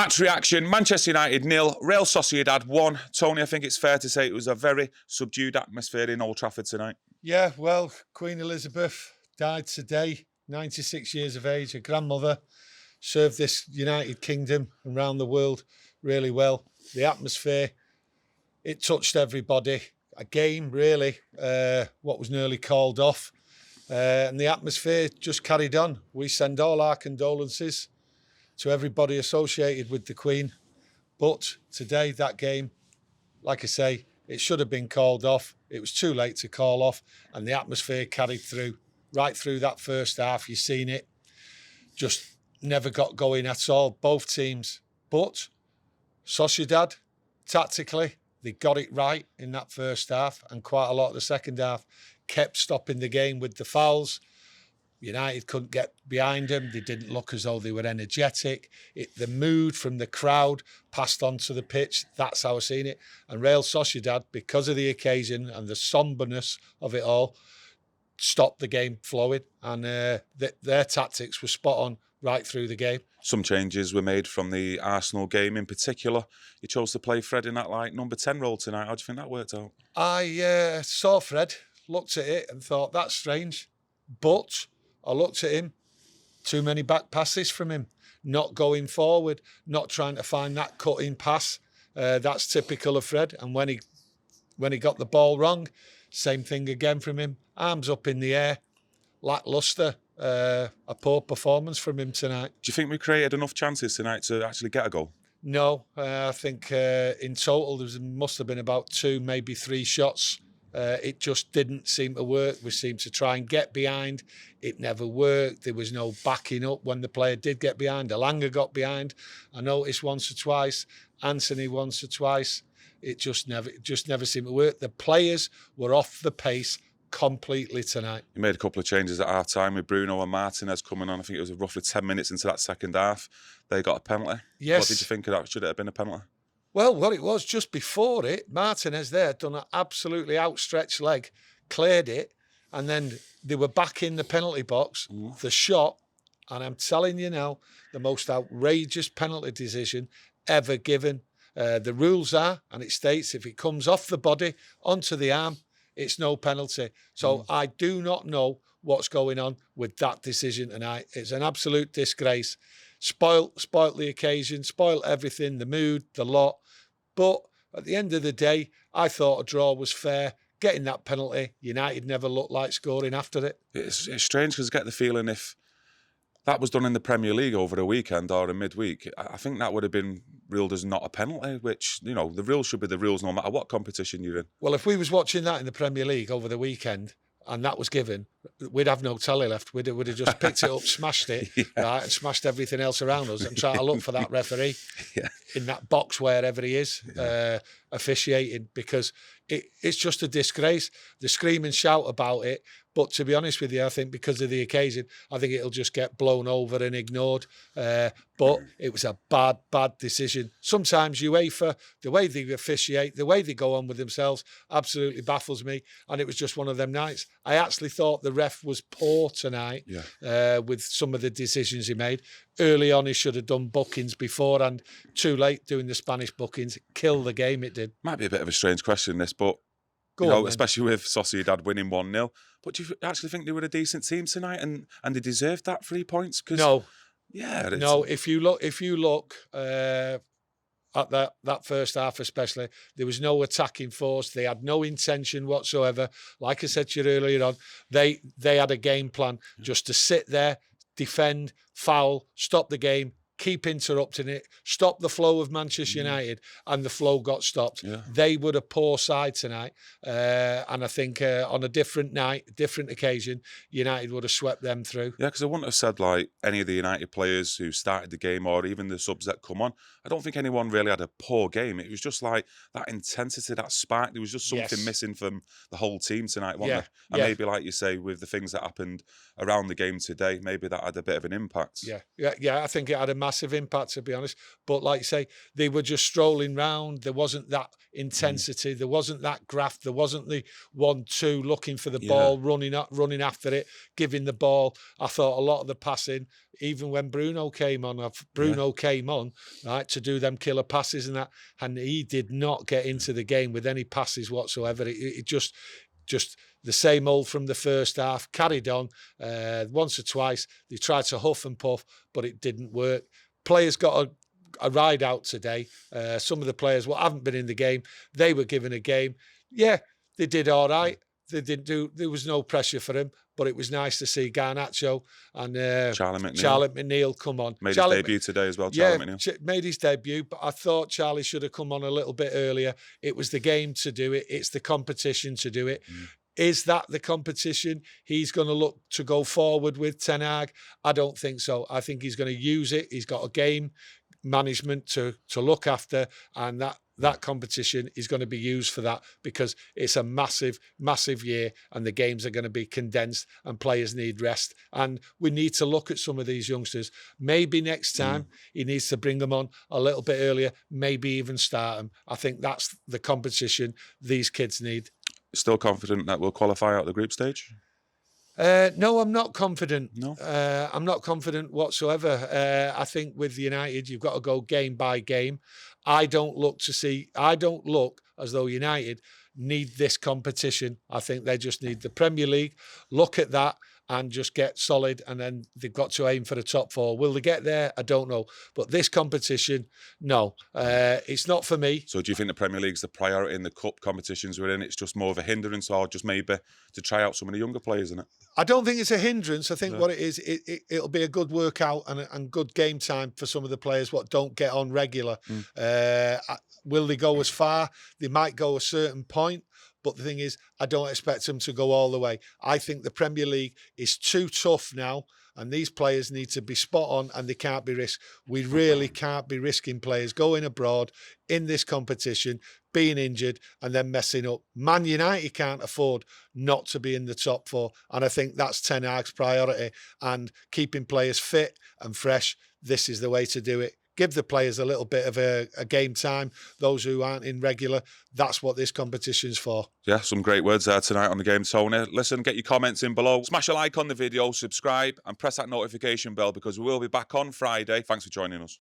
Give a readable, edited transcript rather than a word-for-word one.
Match reaction, Manchester United 0, Real Sociedad 1. Tony, I think it's fair to say it was a very subdued atmosphere in Old Trafford tonight. Yeah, well, Queen Elizabeth died today, 96 years of age. Her grandmother served this United Kingdom and around the world really well. The atmosphere, it touched everybody. A game, really, what was nearly called off. And the atmosphere just carried on. We send all our condolences to everybody associated with the Queen. But today, that game, like I say, it should have been called off. It was too late to call off, and the atmosphere carried through, right through that first half. You've seen it. Just never got going at all, both teams. But Sociedad, tactically, they got it right in that first half, and quite a lot of the second half. Kept stopping the game with the fouls. United couldn't get behind them. They didn't look as though they were energetic. The mood from the crowd passed onto the pitch. That's how I've seen it. And Real Sociedad, because of the occasion and the somberness of it all, stopped the game flowing. And their tactics were spot on right through the game. Some changes were made from the Arsenal game in particular. You chose to play Fred in that number 10 role tonight. How do you think that worked out? I saw Fred, looked at it and thought, that's strange. But I looked at him, too many back passes from him, not going forward, not trying to find that cutting pass. That's typical of Fred. And when he got the ball wrong, same thing again from him. Arms up in the air, lacklustre. A poor performance from him tonight. Do you think we created enough chances tonight to actually get a goal? No, I think in total there must have been about 2, maybe 3 shots. It just didn't seem to work. We seemed to try and get behind. It never worked. There was no backing up when the player did get behind. Elanga got behind. I noticed once or twice. Anthony once or twice. It just never seemed to work. The players were off the pace completely tonight. You made a couple of changes at half time with Bruno and Martinez coming on. I think it was roughly 10 minutes into that second half. They got a penalty. Yes. What did you think of that? Should it have been a penalty? Well, what it was just before it, Martinez there done an absolutely outstretched leg, cleared it, and then they were back in the penalty box. The shot, and I'm telling you now, the most outrageous penalty decision ever given. The rules are, and it states, if it comes off the body onto the arm, it's no penalty. So I do not know what's going on with that decision tonight. It's an absolute disgrace. Spoilt the occasion, spoilt everything, the mood, the lot. But at the end of the day, I thought a draw was fair. Getting that penalty, United never looked like scoring after it. It's strange because I get the feeling if that was done in the Premier League over a weekend or a midweek, I think that would have been ruled as not a penalty, which, you know, the rules should be the rules no matter what competition you're in. Well, if we was watching that in the Premier League over the weekend and that was given, we'd have no telly left. We'd have just picked it up, smashed it, right, and smashed everything else around us and try to look for that referee in that box wherever he is, officiating, because it's just a disgrace. The scream and shout about it. But to be honest with you, I think because of the occasion, I think it'll just get blown over and ignored. But it was a bad decision. Sometimes UEFA, the way they officiate, the way they go on with themselves, absolutely baffles me. And it was just one of them nights. I actually thought the ref was poor tonight with some of the decisions he made. Early on, he should have done bookings before, and too late doing the Spanish bookings. Kill the game, it did. Might be a bit of a strange question, this, but especially with Sociedad winning 1-0. But do you actually think they were a decent team tonight and they deserved that 3 points? No. Yeah. No, if you look at that first half especially, there was no attacking force. They had no intention whatsoever. Like I said to you earlier on, they had a game plan just to sit there, defend, foul, stop the game, keep interrupting it, stop the flow of Manchester United, and the flow got stopped. Yeah. They were a poor side tonight, and I think on a different night, different occasion, United would have swept them through. Yeah, because I wouldn't have said like any of the United players who started the game or even the subs that come on. I don't think anyone really had a poor game. It was just like that intensity, that spark. There was just something missing from the whole team tonight, wasn't there? And maybe, like you say, with the things that happened around the game today, maybe that had a bit of an impact. Yeah. I think it had a massive impact, to be honest. But like you say, they were just strolling round. There wasn't that intensity. There wasn't that graft. There wasn't the 1-2 looking for the ball, running after it, giving the ball. I thought a lot of the passing, even when Bruno came on, right, to do them killer passes and that, and he did not get into the game with any passes whatsoever. It just the same old from the first half, carried on. Once or twice, they tried to huff and puff, but it didn't work. Players got a ride out today. Some of the players what haven't been in the game, they were given a game. Yeah, they did all right. They didn't do. There was no pressure for him, but it was nice to see Garnacho and Charlie McNeil come on. Made his debut today as well. Charlie McNeil made his debut, but I thought Charlie should have come on a little bit earlier. It was the game to do it. It's the competition to do it. Is that the competition he's going to look to go forward with, Ten Hag? I don't think so. I think he's going to use it. He's got a game management to look after, and that competition is going to be used for that, because it's a massive, massive year and the games are going to be condensed and players need rest. And we need to look at some of these youngsters. Maybe next time he needs to bring them on a little bit earlier, maybe even start them. I think that's the competition these kids need. Still confident that we'll qualify out the group stage? No, I'm not confident. No, I'm not confident whatsoever. I think with United, you've got to go game by game. I don't look as though United need this competition. I think they just need the Premier League. Look at that and just get solid, and then they've got to aim for the top 4. Will they get there? I don't know. But this competition, no, it's not for me. So do you think the Premier League's the priority in the cup competitions we're in? It's just more of a hindrance, or just maybe to try out some of the younger players, isn't it? I don't think it's a hindrance. I think what it is, it'll be a good workout and good game time for some of the players what don't get on regular. Will they go as far? They might go a certain point. But the thing is, I don't expect them to go all the way. I think the Premier League is too tough now, and these players need to be spot on, and they can't be risked. We really can't be risking players going abroad in this competition, being injured, and then messing up. Man United can't afford not to be in the top 4, and I think that's Ten Hag's priority. And keeping players fit and fresh, this is the way to do it. Give the players a little bit of a game time. Those who aren't in regular, that's what this competition's for. Yeah, some great words there tonight on the game, Tony. Listen, get your comments in below. Smash a like on the video, subscribe, and press that notification bell, because we will be back on Friday. Thanks for joining us.